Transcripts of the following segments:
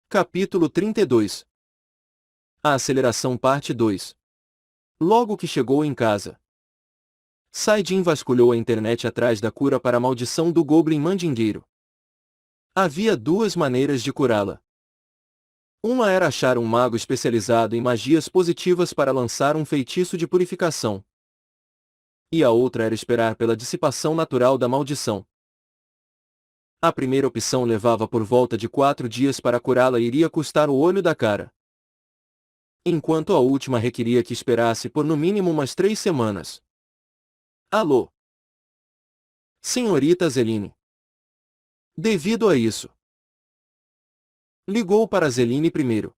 Capítulo 32. A aceleração parte 2. Logo que chegou em casa, Saidin vasculhou a internet atrás da cura para a maldição do Goblin Mandingueiro. Havia duas maneiras de curá-la. Uma era achar um mago especializado em magias positivas para lançar um feitiço de purificação. E a outra era esperar pela dissipação natural da maldição. A primeira opção levava por volta de 4 dias para curá-la e iria custar o olho da cara. Enquanto a última requeria que esperasse por no mínimo umas 3 semanas. Alô? Senhorita Zeline. Devido a isso, ligou para Zeline primeiro.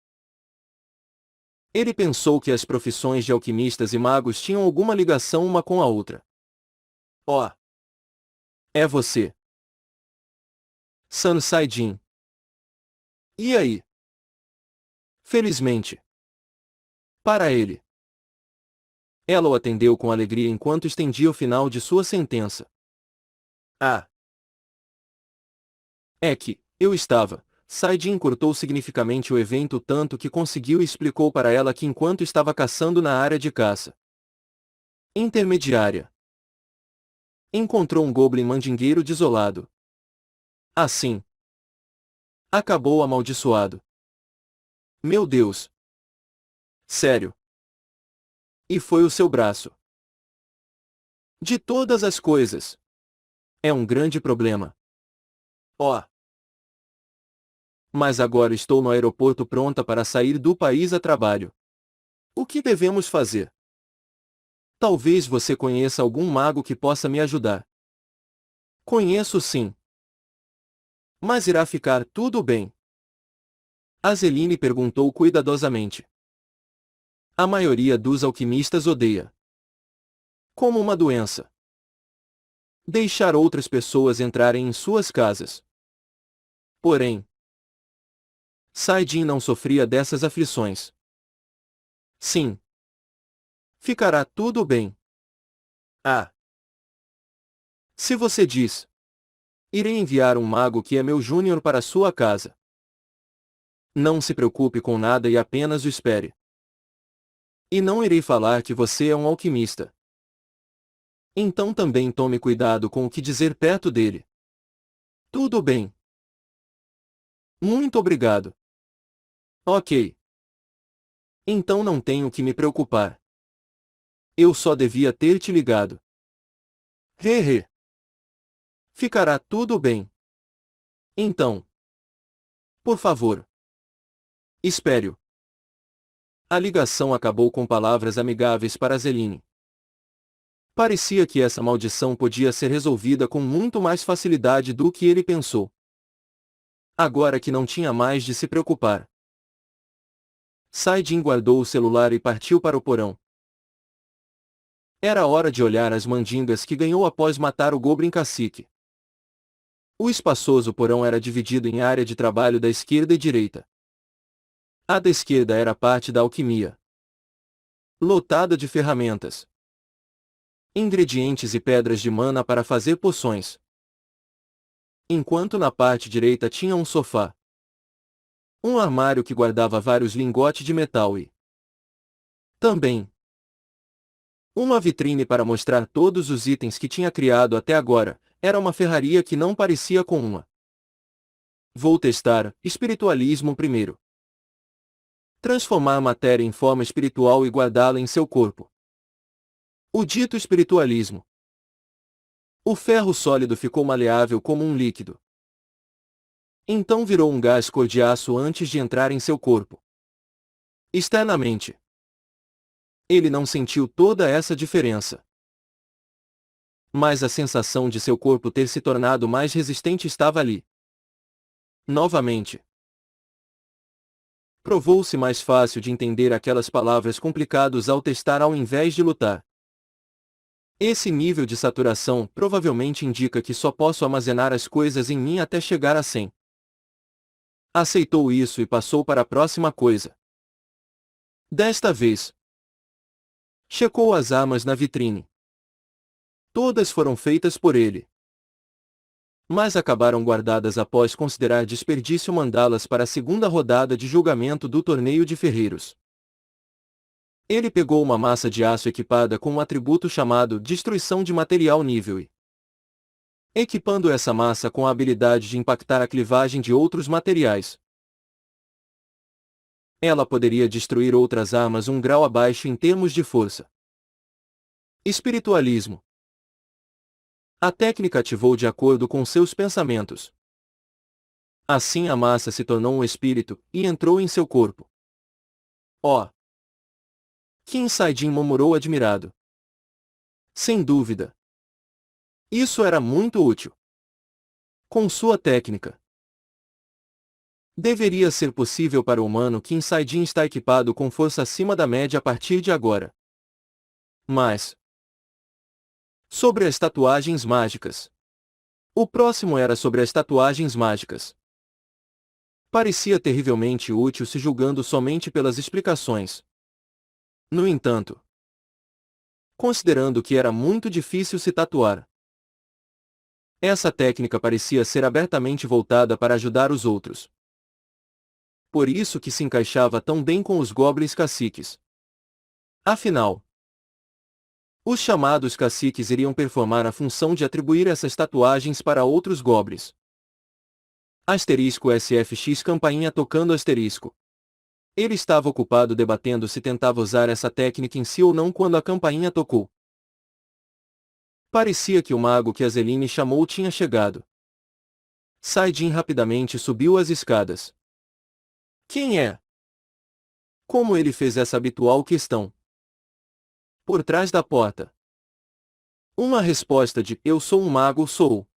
Ele pensou que as profissões de alquimistas e magos tinham alguma ligação uma com a outra. Oh! É você. San Saidin. E aí? Felizmente. Para ele. Ela o atendeu com alegria enquanto estendia o final de sua sentença. Ah! É que, eu estava. Saidin cortou significativamente o evento tanto que conseguiu e explicou para ela que enquanto estava caçando na área de caça intermediária, encontrou um goblin mandingueiro desolado. Assim, acabou amaldiçoado. Meu Deus! Sério? E foi o seu braço. De todas as coisas. É um grande problema. Oh! Mas agora estou no aeroporto pronta para sair do país a trabalho. O que devemos fazer? Talvez você conheça algum mago que possa me ajudar. Conheço sim. Mas irá ficar tudo bem? Azeline perguntou cuidadosamente. A maioria dos alquimistas odeia. Como uma doença. Deixar outras pessoas entrarem em suas casas. Porém, Saidin não sofria dessas aflições. Sim. Ficará tudo bem. Ah. Se você diz. Irei enviar um mago que é meu júnior para sua casa. Não se preocupe com nada e apenas o espere. E não irei falar que você é um alquimista. Então também tome cuidado com o que dizer perto dele. Tudo bem. Muito obrigado. Ok. Então não tenho que me preocupar. Eu só devia ter te ligado. Hehe. Ficará tudo bem. Então. Por favor. Espere-o. A ligação acabou com palavras amigáveis para Zeline. Parecia que essa maldição podia ser resolvida com muito mais facilidade do que ele pensou. Agora que não tinha mais de se preocupar. Saidin guardou o celular e partiu para o porão. Era hora de olhar as mandingas que ganhou após matar o Goblin Cacique. O espaçoso porão era dividido em área de trabalho da esquerda e direita. A da esquerda era parte da alquimia, lotada de ferramentas, ingredientes e pedras de mana para fazer poções. Enquanto na parte direita tinha um sofá, um armário que guardava vários lingotes de metal e também uma vitrine para mostrar todos os itens que tinha criado até agora. Era uma ferraria que não parecia com uma. Vou testar espiritualismo primeiro. Transformar matéria em forma espiritual e guardá-la em seu corpo. O dito espiritualismo. O ferro sólido ficou maleável como um líquido. Então virou um gás cor de aço antes de entrar em seu corpo. Externamente, ele não sentiu toda essa diferença. Mas a sensação de seu corpo ter se tornado mais resistente estava ali. Novamente. Provou-se mais fácil de entender aquelas palavras complicadas ao testar ao invés de lutar. Esse nível de saturação provavelmente indica que só posso armazenar as coisas em mim até chegar a 100. Aceitou isso e passou para a próxima coisa. Desta vez, checou as armas na vitrine. Todas foram feitas por ele. mas acabaram guardadas após considerar desperdício mandá-las para a segunda rodada de julgamento do torneio de ferreiros. Ele pegou uma massa de aço equipada com um atributo chamado Destruição de Material Nível I. Equipando essa massa com a habilidade de impactar a clivagem de outros materiais, ela poderia destruir outras armas um grau abaixo em termos de força. Espiritualismo. A técnica ativou de acordo com seus pensamentos. Assim a massa se tornou um espírito, e entrou em seu corpo. Oh! Kim Sae-jin murmurou admirado. Sem dúvida. Isso era muito útil. Com sua técnica, deveria ser possível para o humano Kim Sae-jin estar equipado com força acima da média a partir de agora. Mas, sobre as tatuagens mágicas. O próximo era sobre as tatuagens mágicas. Parecia terrivelmente útil se julgando somente pelas explicações. No entanto, considerando que era muito difícil se tatuar, essa técnica parecia ser abertamente voltada para ajudar os outros. Por isso que se encaixava tão bem com os goblins caciques. Afinal, os chamados caciques iriam performar a função de atribuir essas tatuagens para outros goblins. Asterisco SFX campainha tocando asterisco. Ele estava ocupado debatendo se tentava usar essa técnica em si ou não quando a campainha tocou. Parecia que o mago que Azeline chamou tinha chegado. Sae-jin rapidamente subiu as escadas. Quem é? Como ele fez essa habitual questão? Por trás da porta. Uma resposta de "Eu sou um mago, sou".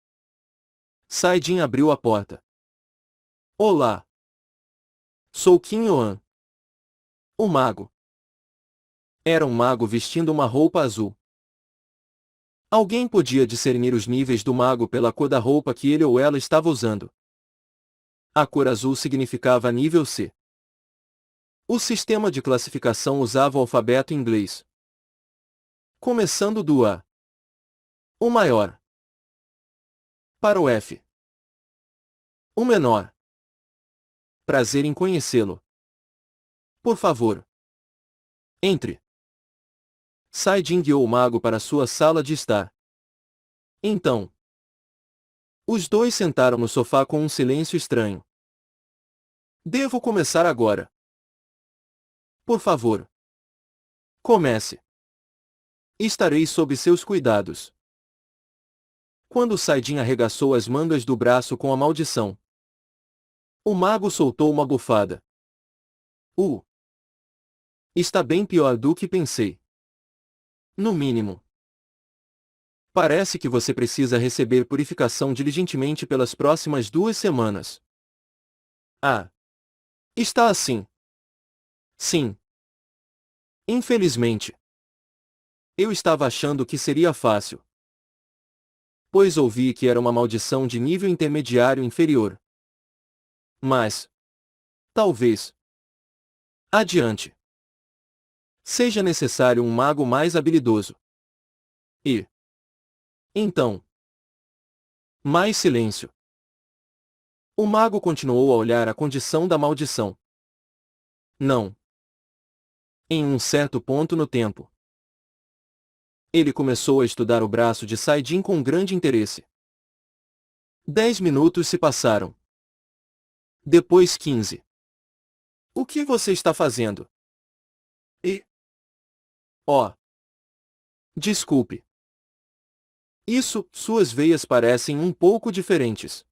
Sae-jin abriu a porta. Olá. Sou Kim Yoan. O mago. Era um mago vestindo uma roupa azul. Alguém podia discernir os níveis do mago pela cor da roupa que ele ou ela estava usando. A cor azul significava nível C. O sistema de classificação usava o alfabeto inglês, começando do A, o maior, para o F, o menor. Prazer em conhecê-lo. Por favor, entre. Sae-jin guiou o mago para sua sala de estar. Então, os dois sentaram no sofá com um silêncio estranho. Devo começar agora. Por favor, comece. Estarei sob seus cuidados. Quando Sae-jin arregaçou as mangas do braço com a maldição, o mago soltou uma bufada. Está bem pior do que pensei. No mínimo. Parece que você precisa receber purificação diligentemente pelas próximas 2 semanas. Ah. Está assim. Sim. Infelizmente. Eu estava achando que seria fácil, pois ouvi que era uma maldição de nível intermediário inferior. Mas, talvez, adiante, seja necessário um mago mais habilidoso. E, então, mais silêncio. O mago continuou a olhar a condição da maldição. Não. Em um certo ponto no tempo, ele começou a estudar o braço de Sae-jin com grande interesse. 10 minutos se passaram. Depois 15. O que você está fazendo? Oh. Desculpe. Suas veias parecem um pouco diferentes.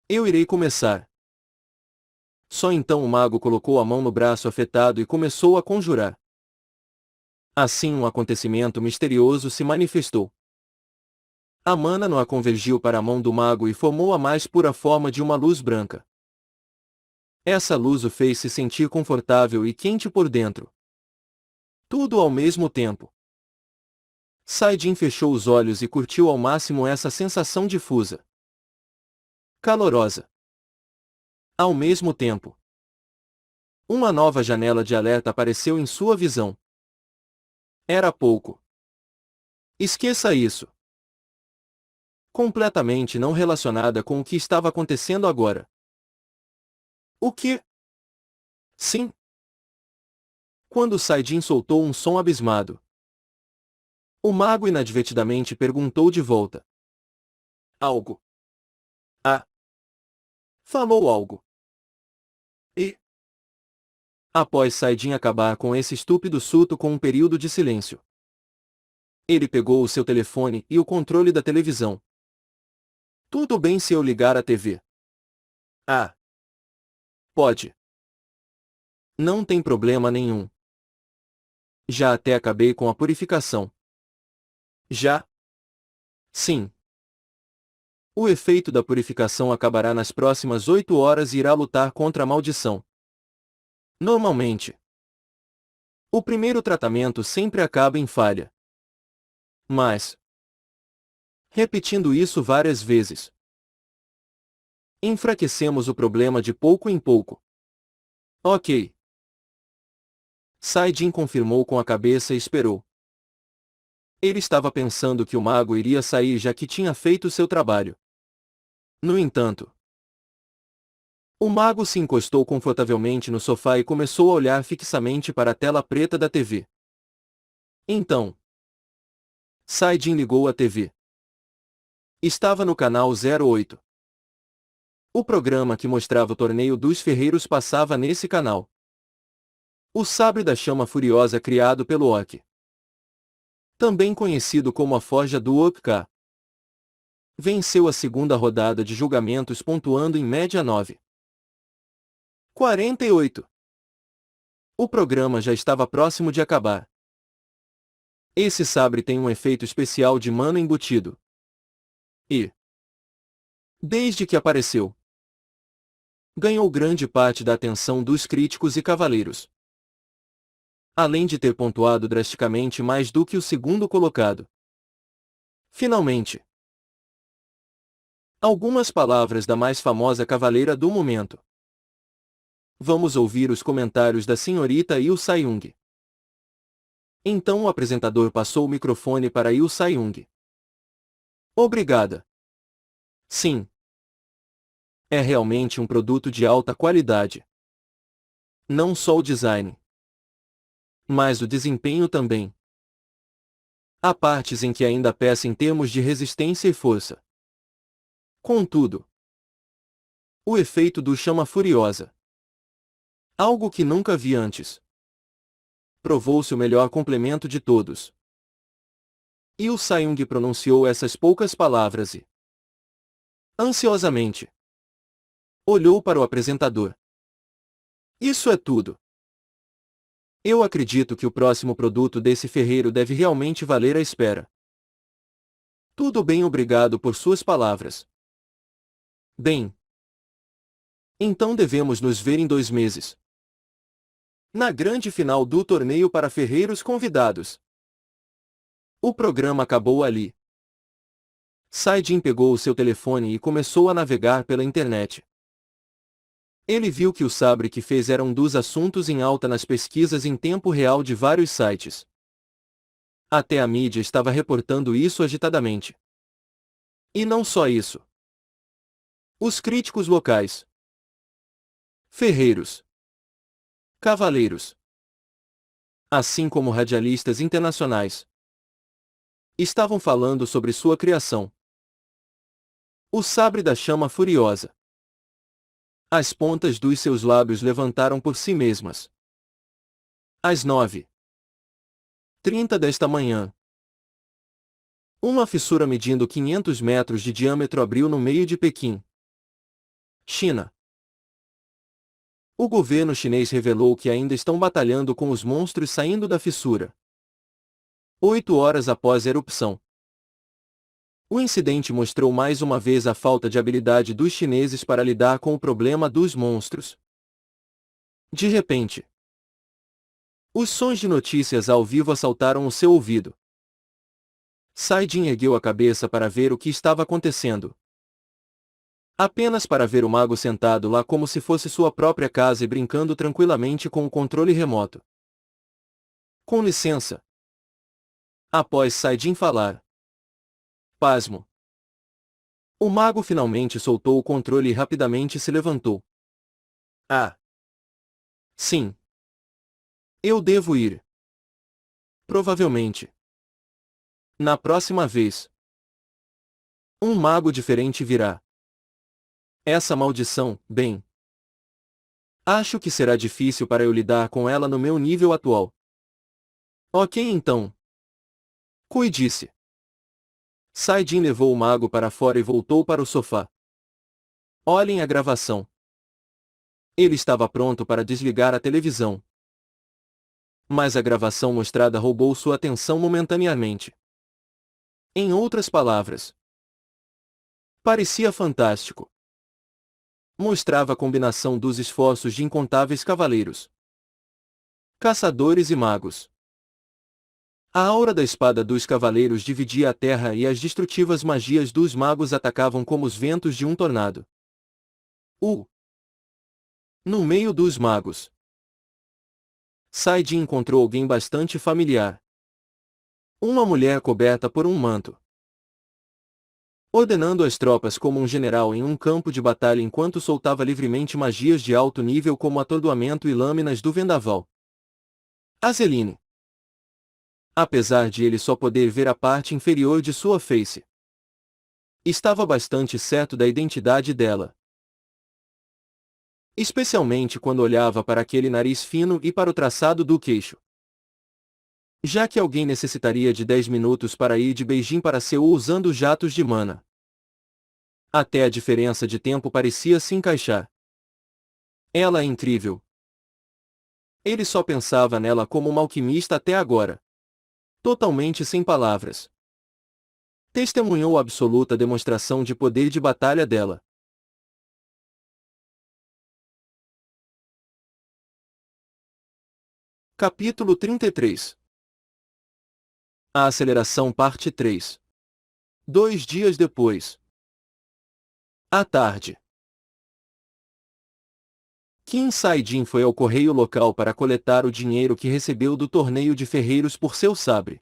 Eu irei começar. Só então o mago colocou a mão no braço afetado e começou a conjurar. Assim um acontecimento misterioso se manifestou. A mana Noa convergiu para a mão do mago e formou a mais pura forma de uma luz branca. Essa luz o fez se sentir confortável e quente por dentro. Tudo ao mesmo tempo. Sae-jin fechou os olhos e curtiu ao máximo essa sensação difusa, calorosa. Ao mesmo tempo, uma nova janela de alerta apareceu em sua visão. Era pouco. Esqueça isso. completamente não relacionada com o que estava acontecendo agora. O que? Sim. Quando Saidin soltou um som abismado, o mago inadvertidamente perguntou de volta. Algo. Ah. Falou algo. E, após Saidin acabar com esse estúpido surto com um período de silêncio, ele pegou o seu telefone e o controle da televisão. Tudo bem se eu ligar a TV? Ah. Pode. Não tem problema nenhum. Já até acabei com a purificação. Já? Sim. O efeito da purificação acabará nas próximas 8 horas e irá lutar contra a maldição. Normalmente, o primeiro tratamento sempre acaba em falha. Mas, repetindo isso várias vezes, enfraquecemos o problema de pouco em pouco. Ok. Saidin confirmou com a cabeça e esperou. Ele estava pensando que o mago iria sair já que tinha feito seu trabalho. No entanto, o mago se encostou confortavelmente no sofá e começou a olhar fixamente para a tela preta da TV. Então, Saidin ligou a TV. Estava no canal 08. O programa que mostrava o torneio dos ferreiros passava nesse canal. O sabre da chama furiosa criado pelo Ok, também conhecido como a Forja do Ok, venceu a segunda rodada de julgamentos pontuando em média 9,48. O programa já estava próximo de acabar. Esse sabre tem um efeito especial de mana embutido. E, desde que apareceu, ganhou grande parte da atenção dos críticos e cavaleiros. Além de ter pontuado drasticamente mais do que o segundo colocado. Finalmente, algumas palavras da mais famosa cavaleira do momento. Vamos ouvir os comentários da senhorita Yu Sayung. Então o apresentador passou o microfone para Yu Sayung. Obrigada. Sim. É realmente um produto de alta qualidade. Não só o design, mas o desempenho também. Há partes em que ainda peca em termos de resistência e força. Contudo, o efeito do chama furiosa, algo que nunca vi antes, provou-se o melhor complemento de todos. Yu Sayung pronunciou essas poucas palavras e, ansiosamente, olhou para o apresentador. Isso é tudo. Eu acredito que o próximo produto desse ferreiro deve realmente valer a espera. Tudo bem, obrigado por suas palavras. Bem, então devemos nos ver em 2 meses. Na grande final do torneio para ferreiros convidados. O programa acabou ali. Saidin pegou o seu telefone e começou a navegar pela internet. Ele viu que o sabre que fez era um dos assuntos em alta nas pesquisas em tempo real de vários sites. Até a mídia estava reportando isso agitadamente. E não só isso. Os críticos locais, ferreiros, cavaleiros, assim como radialistas internacionais, estavam falando sobre sua criação. O sabre da chama furiosa. As pontas dos seus lábios levantaram por si mesmas. Às 9h30 desta manhã, uma fissura medindo 500 metros de diâmetro abriu no meio de Pequim, China. O governo chinês revelou que ainda estão batalhando com os monstros saindo da fissura. 8 horas após a erupção. O incidente mostrou mais uma vez a falta de habilidade dos chineses para lidar com o problema dos monstros. De repente, os sons de notícias ao vivo assaltaram o seu ouvido. Saidin ergueu a cabeça para ver o que estava acontecendo. Apenas para ver o mago sentado lá como se fosse sua própria casa e brincando tranquilamente com o controle remoto. Com licença. Após Saidin falar. Pasmo. O mago finalmente soltou o controle e rapidamente se levantou. Ah! Sim. Eu devo ir. Provavelmente. Na próxima vez. Um mago diferente virá. Essa maldição, bem. Acho que será difícil para eu lidar com ela no meu nível atual. Ok então. Cuide-se. Saidin levou o mago para fora e voltou para o sofá. Olhem a gravação. Ele estava pronto para desligar a televisão. Mas a gravação mostrada roubou sua atenção momentaneamente. Em outras palavras, parecia fantástico. Mostrava a combinação dos esforços de incontáveis cavaleiros, caçadores e magos. A aura da espada dos cavaleiros dividia a terra e as destrutivas magias dos magos atacavam como os ventos de um tornado. No meio dos magos, Saidin encontrou alguém bastante familiar. Uma mulher coberta por um manto. Ordenando as tropas como um general em um campo de batalha enquanto soltava livremente magias de alto nível como atordoamento e lâminas do vendaval. Azeline. Apesar de ele só poder ver a parte inferior de sua face, estava bastante certo da identidade dela. Especialmente quando olhava para aquele nariz fino e para o traçado do queixo. Já que alguém necessitaria de 10 minutos para ir de Beijing para Seul usando jatos de mana. Até a diferença de tempo parecia se encaixar. Ela é incrível. Ele só pensava nela como uma alquimista até agora. Totalmente sem palavras. Testemunhou a absoluta demonstração de poder de batalha dela. Capítulo 33. A aceleração parte 3. 2 dias depois. À tarde. Qin Saidin foi ao correio local para coletar o dinheiro que recebeu do torneio de ferreiros por seu sabre.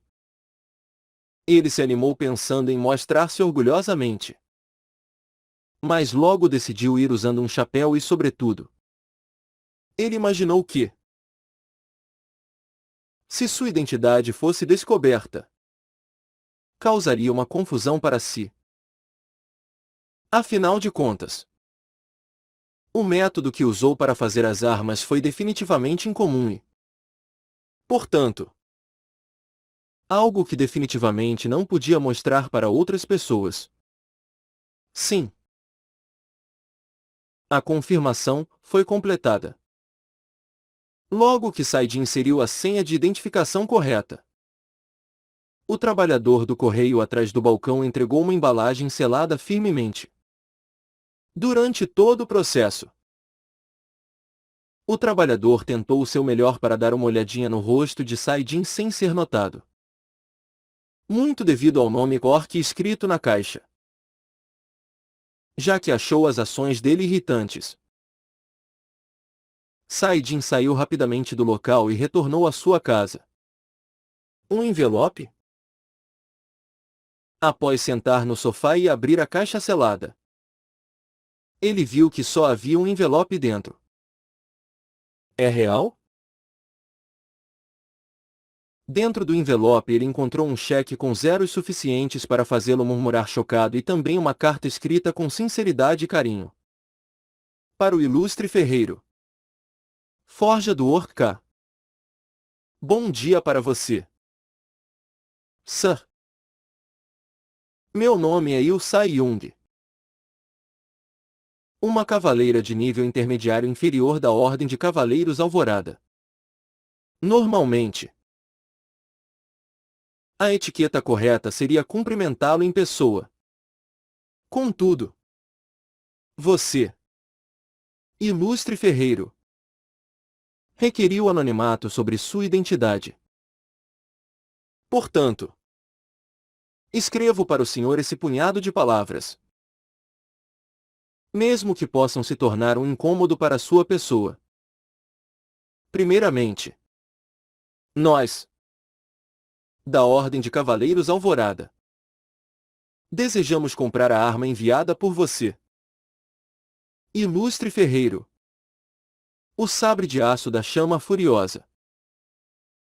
Ele se animou pensando em mostrar-se orgulhosamente. Mas logo decidiu ir usando um chapéu e sobretudo. Ele imaginou que, se sua identidade fosse descoberta, causaria uma confusão para si. Afinal de contas, o método que usou para fazer as armas foi definitivamente incomum e, portanto, algo que definitivamente não podia mostrar para outras pessoas. Sim. A confirmação foi completada. Logo que Saidin inseriu a senha de identificação correta, o trabalhador do correio atrás do balcão entregou uma embalagem selada firmemente. Durante todo o processo, o trabalhador tentou o seu melhor para dar uma olhadinha no rosto de Saidin sem ser notado. Muito devido ao nome Orc escrito na caixa. Já que achou as ações dele irritantes. Saidin saiu rapidamente do local e retornou à sua casa. Um envelope? Após sentar no sofá e abrir a caixa selada, ele viu que só havia um envelope dentro. É real? Dentro do envelope ele encontrou um cheque com zeros suficientes para fazê-lo murmurar chocado e também uma carta escrita com sinceridade e carinho. Para o ilustre ferreiro. Forja do Orc. Bom dia para você. Sir. Meu nome é Il Sai Yung. Uma cavaleira de nível intermediário inferior da Ordem de Cavaleiros Alvorada. Normalmente, a etiqueta correta seria cumprimentá-lo em pessoa. Contudo, você, ilustre ferreiro, requeriu anonimato sobre sua identidade. Portanto, escrevo para o senhor esse punhado de palavras. Mesmo que possam se tornar um incômodo para sua pessoa. Primeiramente, nós, da Ordem de Cavaleiros Alvorada, Desejamos comprar a arma enviada por você. Ilustre ferreiro. O sabre de aço da chama furiosa.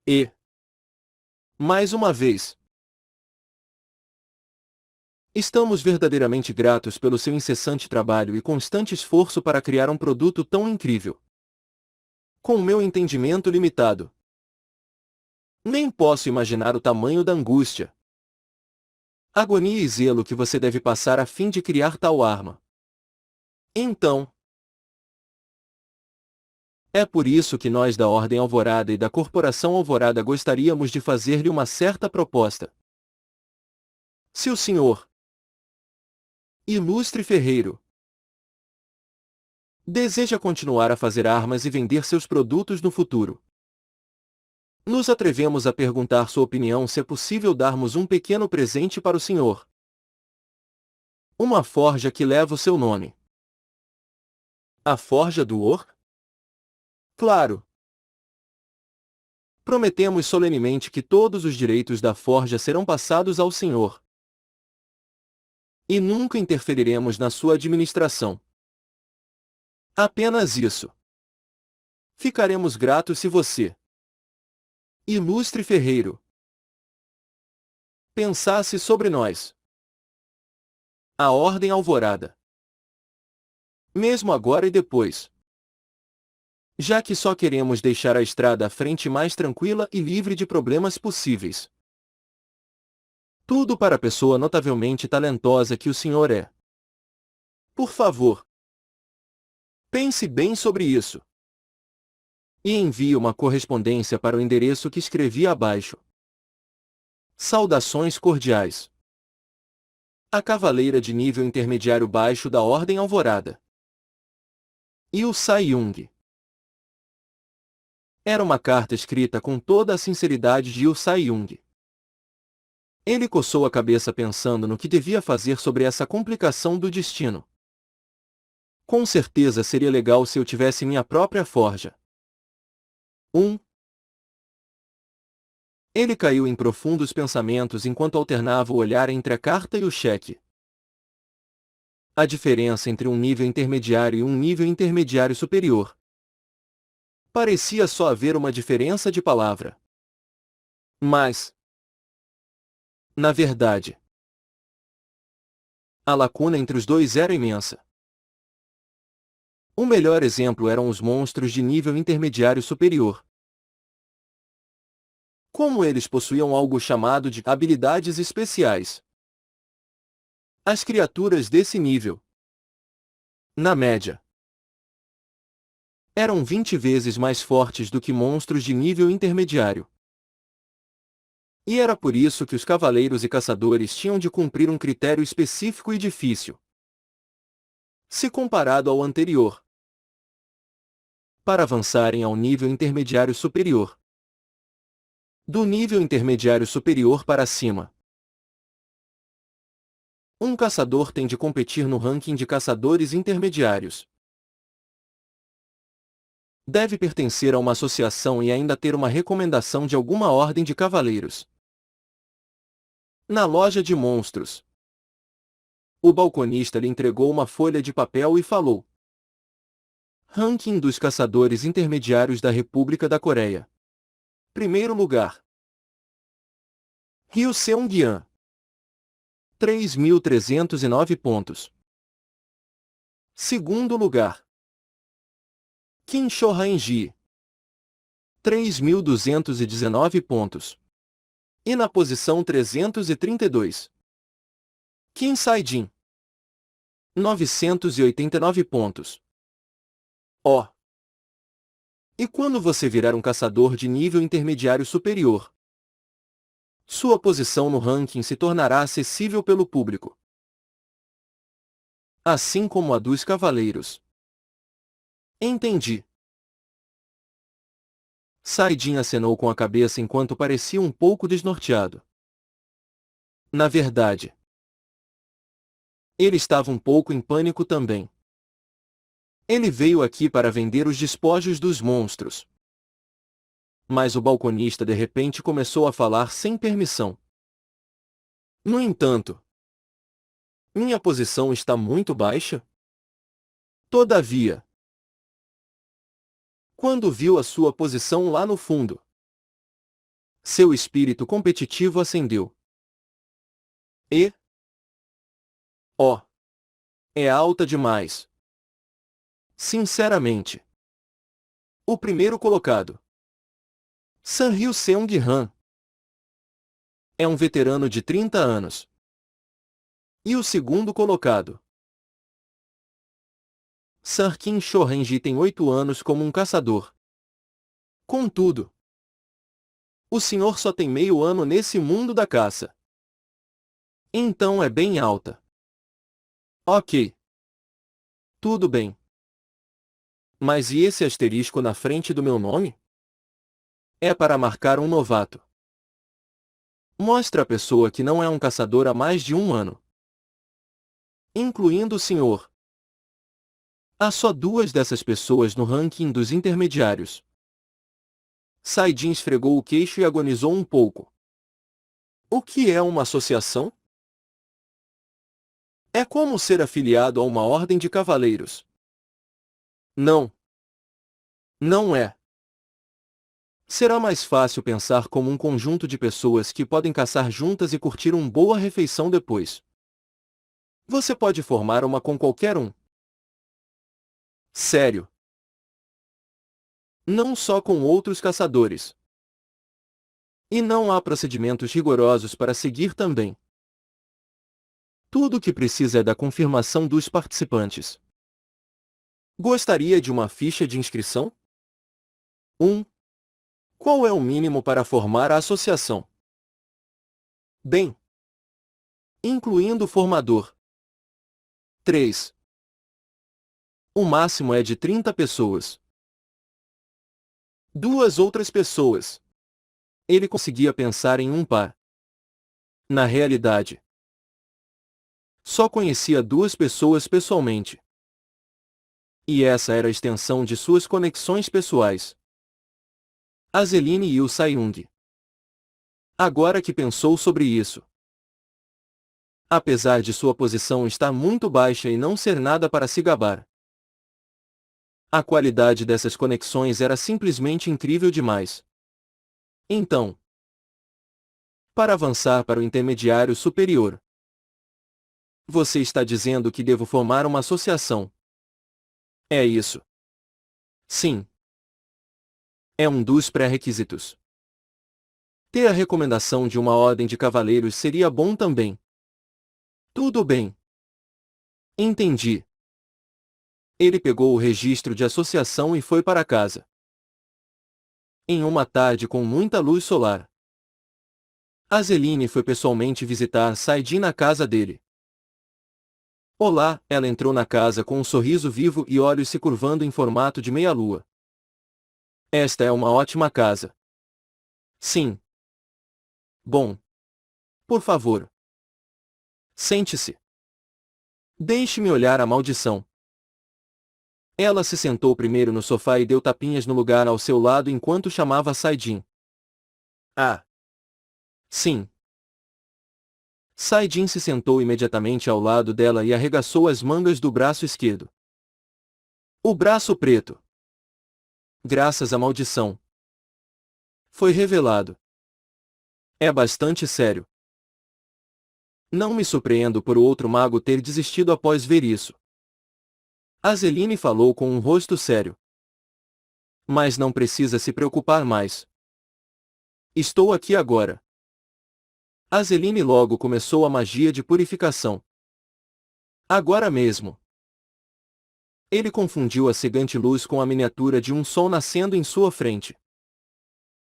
E, mais uma vez, estamos verdadeiramente gratos pelo seu incessante trabalho e constante esforço para criar um produto tão incrível. Com meu entendimento limitado, nem posso imaginar o tamanho da angústia, agonia e zelo que você deve passar a fim de criar tal arma. Então, é por isso que nós da Ordem Alvorada e da Corporação Alvorada gostaríamos de fazer-lhe uma certa proposta. Se o senhor, ilustre ferreiro, deseja continuar a fazer armas e vender seus produtos no futuro, nos atrevemos a perguntar sua opinião se é possível darmos um pequeno presente para o senhor. Uma forja que leva o seu nome. A Forja do Or? Claro. Prometemos solenemente que todos os direitos da forja serão passados ao senhor. E nunca interferiremos na sua administração. Apenas isso. Ficaremos gratos se você, ilustre ferreiro, pensasse sobre nós. A Ordem Alvorada. Mesmo agora e depois. Já que só queremos deixar a estrada à frente mais tranquila e livre de problemas possíveis. Tudo para a pessoa notavelmente talentosa que o senhor é. Por favor, pense bem sobre isso. E envie uma correspondência para o endereço que escrevi abaixo. Saudações cordiais. A Cavaleira de nível intermediário baixo da Ordem Alvorada. Yu Sai-Yung. Era uma carta escrita com toda a sinceridade de Yu Sai-Yung. Ele coçou a cabeça pensando no que devia fazer sobre essa complicação do destino. Com certeza seria legal se eu tivesse minha própria forja. Ele caiu em profundos pensamentos enquanto alternava o olhar entre a carta e o cheque. A diferença entre um nível intermediário e um nível intermediário superior. Parecia só haver uma diferença de palavra. Mas, na verdade, a lacuna entre os dois era imensa. O melhor exemplo eram os monstros de nível intermediário superior. Como eles possuíam algo chamado de habilidades especiais. As criaturas desse nível, na média, eram 20 vezes mais fortes do que monstros de nível intermediário. E era por isso que os cavaleiros e caçadores tinham de cumprir um critério específico e difícil, se comparado ao anterior, para avançarem ao nível intermediário superior. Do nível intermediário superior para cima, um caçador tem de competir no ranking de caçadores intermediários. Deve pertencer a uma associação e ainda ter uma recomendação de alguma ordem de cavaleiros. Na loja de monstros, o balconista lhe entregou uma folha de papel e falou: Ranking dos caçadores intermediários da República da Coreia. Primeiro lugar, Ryu Seung-Yan, 3.309 pontos. Segundo lugar, Kim Cho-Han-ji, 3.219 pontos. E na posição 332, Kim Sai-jin, 989 pontos. Oh! E quando você virar um caçador de nível intermediário superior, sua posição no ranking se tornará acessível pelo público, assim como a dos cavaleiros. Entendi. Sai-jin acenou com a cabeça enquanto parecia um pouco desnorteado. Na verdade, ele estava um pouco em pânico também. Ele veio aqui para vender os despojos dos monstros. Mas o balconista de repente começou a falar sem permissão. No entanto, Minha posição está muito baixa? Todavia, quando viu a sua posição lá no fundo, seu espírito competitivo acendeu. E, ó, é alta demais. Sinceramente. O primeiro colocado, San Ryu Seung-han, é um veterano de 30 anos. E o segundo colocado, Sir Kim Cho-renji, tem 8 anos como um caçador. Contudo, o senhor só tem meio ano nesse mundo da caça. Então é bem alta. Ok. Tudo bem. Mas e esse asterisco na frente do meu nome? É para marcar um novato. Mostra a pessoa que não é um caçador há mais de um ano. Incluindo o senhor. Há só 2 dessas pessoas no ranking dos intermediários. Saidin esfregou o queixo e agonizou um pouco. O que é uma associação? É como ser afiliado a uma ordem de cavaleiros. Não. Não é. Será mais fácil pensar como um conjunto de pessoas que podem caçar juntas e curtir uma boa refeição depois. Você pode formar uma com qualquer um. Sério. Não só com outros caçadores. E não há procedimentos rigorosos para seguir também. Tudo o que precisa é da confirmação dos participantes. Gostaria de uma ficha de inscrição? 1. Qual é o mínimo para formar a associação? Bem, incluindo o formador. 3. O máximo é de 30 pessoas. 2 outras pessoas. Ele conseguia pensar em um par. Na realidade, só conhecia 2 pessoas pessoalmente. E essa era a extensão de suas conexões pessoais. Azeline e o Sayung. Agora que pensou sobre isso, apesar de sua posição estar muito baixa e não ser nada para se gabar, a qualidade dessas conexões era simplesmente incrível demais. Então, para avançar para o intermediário superior, você está dizendo que devo formar uma associação. É isso. Sim. É um dos pré-requisitos. Ter a recomendação de uma ordem de cavaleiros seria bom também. Tudo bem. Entendi. Ele pegou o registro de associação e foi para casa. Em uma tarde com muita luz solar, Azeline foi pessoalmente visitar Saidin na casa dele. Olá, ela entrou na casa com um sorriso vivo e olhos se curvando em formato de meia-lua. Esta é uma ótima casa. Sim. Bom. Por favor. Sente-se. Deixe-me olhar a maldição. Ela se sentou primeiro no sofá e deu tapinhas no lugar ao seu lado enquanto chamava Saidin. Ah. Sim. Saidin se sentou imediatamente ao lado dela e arregaçou as mangas do braço esquerdo. O braço preto. Graças à maldição. Foi revelado. É bastante sério. Não me surpreendo por o outro mago ter desistido após ver isso. Azeline falou com um rosto sério. Mas não precisa se preocupar mais. Estou aqui agora. Azeline logo começou a magia de purificação. Agora mesmo. Ele confundiu a cegante luz com a miniatura de um sol nascendo em sua frente.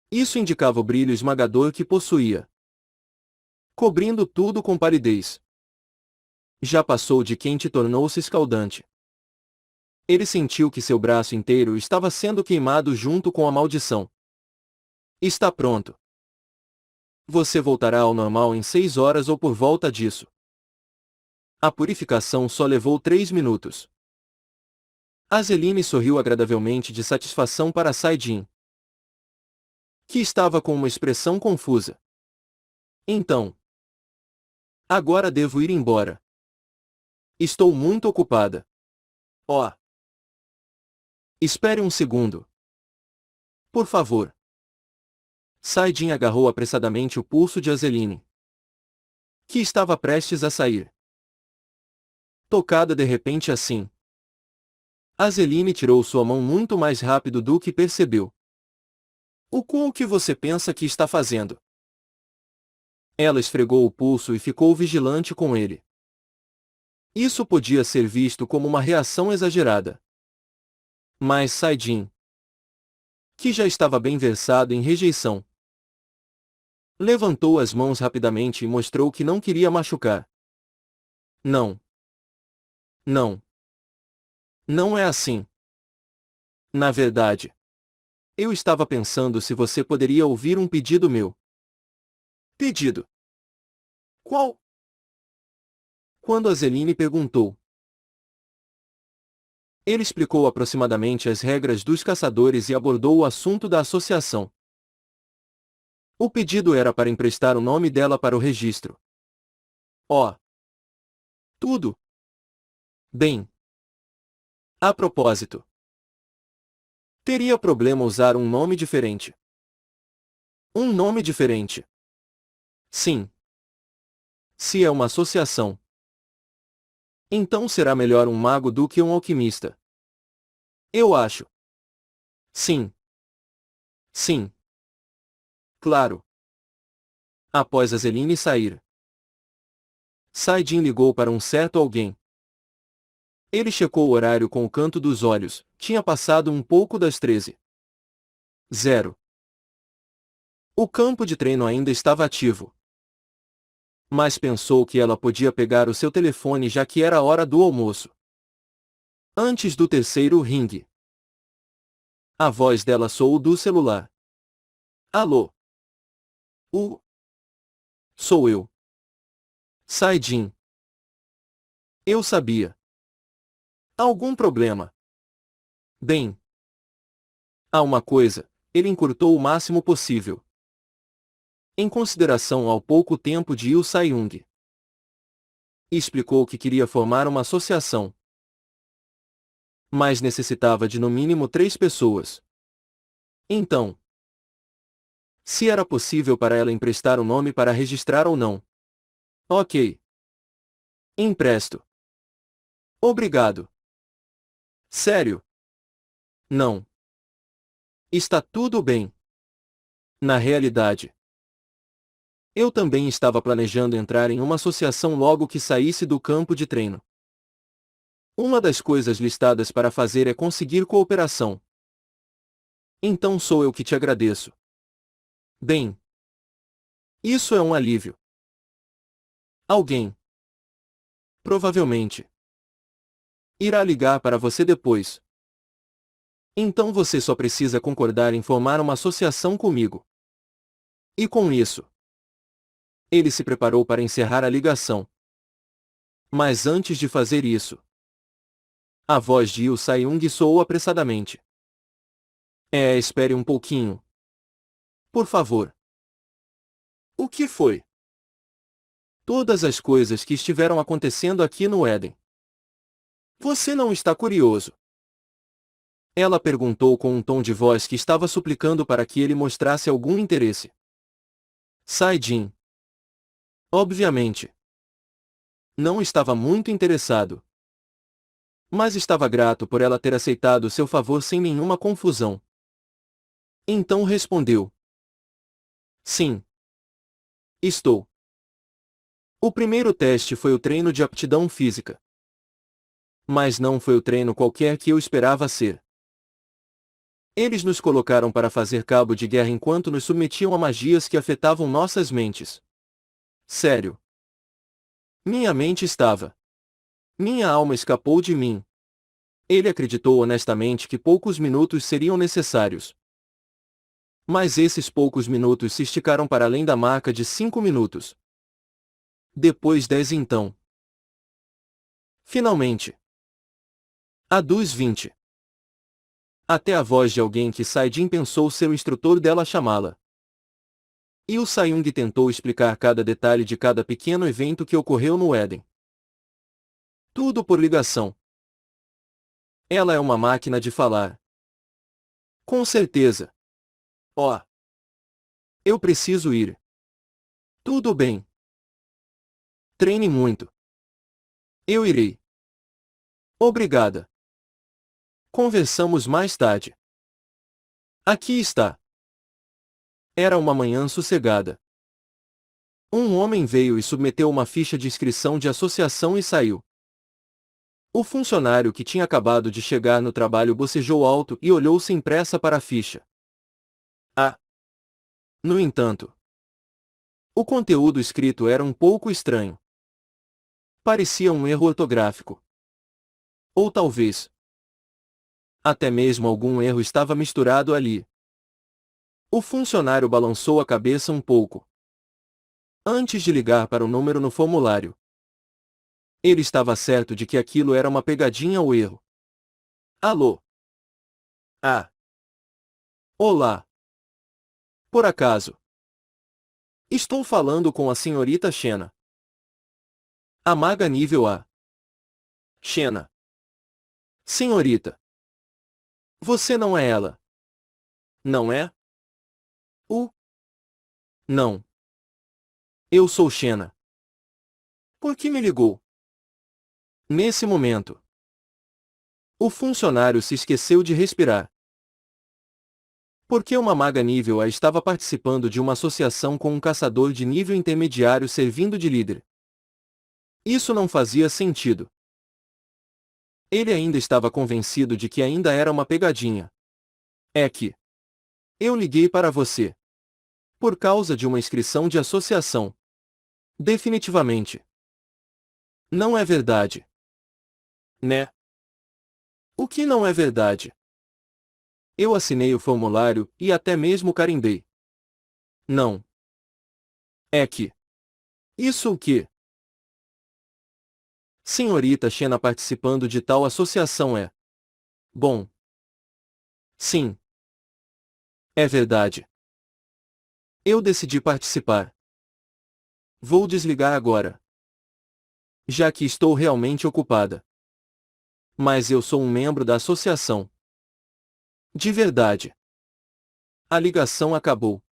Isso indicava o brilho esmagador que possuía, cobrindo tudo com palidez. Já passou de quente e tornou-se escaldante. Ele sentiu que seu braço inteiro estava sendo queimado junto com a maldição. Está pronto. Você voltará ao normal em 6 horas ou por volta disso. A purificação só levou 3 minutos. Azeline sorriu agradavelmente de satisfação para Saidin, que estava com uma expressão confusa. Então, agora devo ir embora. Estou muito ocupada. Oh. Espere um segundo. Por favor. Saidin agarrou apressadamente o pulso de Azeline, que estava prestes a sair. Tocada de repente assim, Azeline tirou sua mão muito mais rápido do que percebeu. O que você pensa que está fazendo? Ela esfregou o pulso e ficou vigilante com ele. Isso podia ser visto como uma reação exagerada. Mas Saidin, que já estava bem versado em rejeição, levantou as mãos rapidamente e mostrou que não queria machucar. Não. Não. Não é assim. Na verdade, eu estava pensando se você poderia ouvir um pedido meu. Pedido? Qual? Quando Azeline perguntou. Ele explicou aproximadamente as regras dos caçadores e abordou o assunto da associação. O pedido era para emprestar o nome dela para o registro. Oh. Tudo. Bem. A propósito. Teria problema usar um nome diferente. Um nome diferente. Sim. Se é uma associação, então será melhor um mago do que um alquimista. Eu acho. Sim. Sim. Claro. Após Azeline sair, Saidin ligou para um certo alguém. Ele checou o horário com o canto dos olhos, tinha passado um pouco das 13h. O campo de treino ainda estava ativo. Mas pensou que ela podia pegar o seu telefone já que era a hora do almoço. Antes do terceiro ringue, a voz dela soou do celular. Alô? Sou eu. Saidin. Eu sabia. Algum problema? Bem. Há uma coisa, ele encurtou o máximo possível. Em consideração ao pouco tempo de Yu Sai-Yung. Explicou que queria formar uma associação. Mas necessitava de no mínimo 3 pessoas. Então, se era possível para ela emprestar o nome para registrar ou não. Ok. Empresto. Obrigado. Sério? Não. Está tudo bem. Na realidade, eu também estava planejando entrar em uma associação logo que saísse do campo de treino. Uma das coisas listadas para fazer é conseguir cooperação. Então sou eu que te agradeço. Bem, isso é um alívio. Alguém, provavelmente, irá ligar para você depois. Então você só precisa concordar em formar uma associação comigo. E com isso, ele se preparou para encerrar a ligação. Mas antes de fazer isso, a voz de Yu Sai-Yung soou apressadamente. Espere um pouquinho. Por favor. O que foi? Todas as coisas que estiveram acontecendo aqui no Éden. Você não está curioso? Ela perguntou com um tom de voz que estava suplicando para que ele mostrasse algum interesse. Saidin. Obviamente. Não estava muito interessado. Mas estava grato por ela ter aceitado seu favor sem nenhuma confusão. Então respondeu. Sim. Estou. O primeiro teste foi o treino de aptidão física. Mas não foi o treino qualquer que eu esperava ser. Eles nos colocaram para fazer cabo de guerra enquanto nos submetiam a magias que afetavam nossas mentes. Sério. Minha mente estava. Minha alma escapou de mim. Ele acreditou honestamente que poucos minutos seriam necessários. Mas esses poucos minutos se esticaram para além da marca de 5 minutos. Depois 10 então. Finalmente. A dos 20. Até a voz de alguém que Saidin pensou ser o instrutor dela chamá-la. E o Sai-Yung tentou explicar cada detalhe de cada pequeno evento que ocorreu no Éden. Tudo por ligação. Ela é uma máquina de falar. Com certeza. Oh, eu preciso ir. Tudo bem. Treine muito. Eu irei. Obrigada. Conversamos mais tarde. Aqui está. Era uma manhã sossegada. Um homem veio e submeteu uma ficha de inscrição de associação e saiu. O funcionário que tinha acabado de chegar no trabalho bocejou alto e olhou sem pressa para a ficha. Ah! No entanto, o conteúdo escrito era um pouco estranho. Parecia um erro ortográfico. Ou talvez, até mesmo algum erro estava misturado ali. O funcionário balançou a cabeça um pouco, antes de ligar para o número no formulário. Ele estava certo de que aquilo era uma pegadinha ou erro. Alô? Ah! Olá! Por acaso? Estou falando com a senhorita Shena. A maga nível A. Shena. Senhorita. Você não é ela. Não é? Não. Eu sou Shena. Por que me ligou? Nesse momento, o funcionário se esqueceu de respirar. Porque uma maga nível A estava participando de uma associação com um caçador de nível intermediário servindo de líder. Isso não fazia sentido. Ele ainda estava convencido de que ainda era uma pegadinha. É que eu liguei para você por causa de uma inscrição de associação. Definitivamente. Não é verdade. Né? O que não é verdade? Eu assinei o formulário e até mesmo carimbei. Não. É que. Isso o quê? Senhorita Shena participando de tal associação é. Bom. Sim. É verdade. Eu decidi participar. Vou desligar agora. Já que estou realmente ocupada. Mas eu sou um membro da associação. De verdade. A ligação acabou.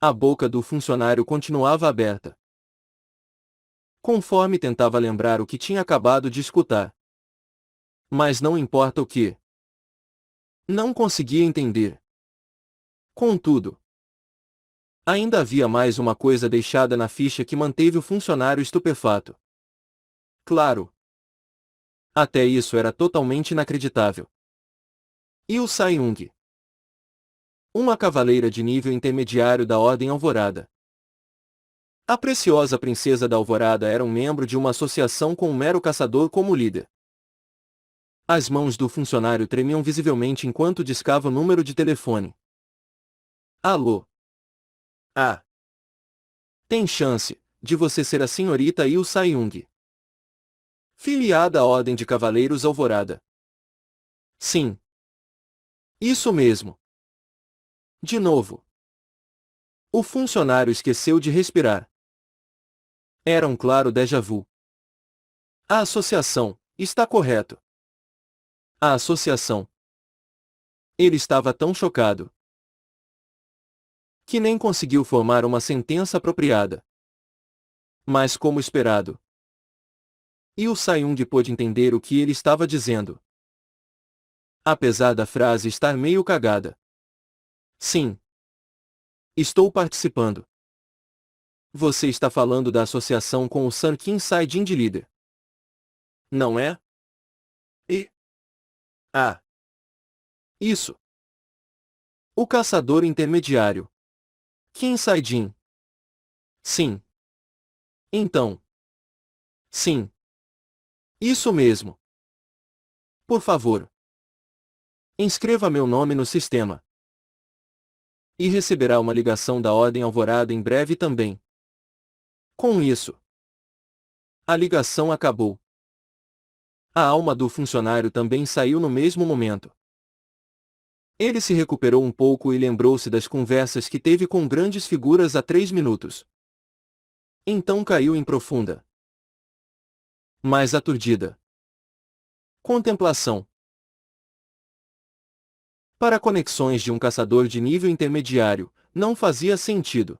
A boca do funcionário continuava aberta, conforme tentava lembrar o que tinha acabado de escutar. Mas não importa o que. Não conseguia entender. Contudo, ainda havia mais uma coisa deixada na ficha que manteve o funcionário estupefato. Claro. Até isso era totalmente inacreditável. Yu Sai-Ung. Uma cavaleira de nível intermediário da Ordem Alvorada. A preciosa princesa da Alvorada era um membro de uma associação com um mero caçador como líder. As mãos do funcionário tremiam visivelmente enquanto discava o número de telefone. Alô? Ah. Tem chance de você ser a senhorita Yu Sai-Ung, filiada à Ordem de Cavaleiros Alvorada. Sim. Isso mesmo. De novo. O funcionário esqueceu de respirar. Era um claro déjà vu. A associação, está correto. A associação. Ele estava tão chocado que nem conseguiu formar uma sentença apropriada. Mas como esperado, Yu Sai-Ung pôde entender o que ele estava dizendo. Apesar da frase estar meio cagada. Sim. Estou participando. Você está falando da associação com o Sun King Sai-Jin de líder. Não é? E? Ah. Isso. O caçador intermediário. Kim Sai-Jin. Sim. Então. Sim. Isso mesmo. Por favor. Inscreva meu nome no sistema. E receberá uma ligação da Ordem Alvorada em breve também. Com isso, a ligação acabou. A alma do funcionário também saiu no mesmo momento. Ele se recuperou um pouco e lembrou-se das conversas que teve com grandes figuras há 3 minutos. Então caiu em profunda mais aturdida. Contemplação. Para conexões de um caçador de nível intermediário, não fazia sentido.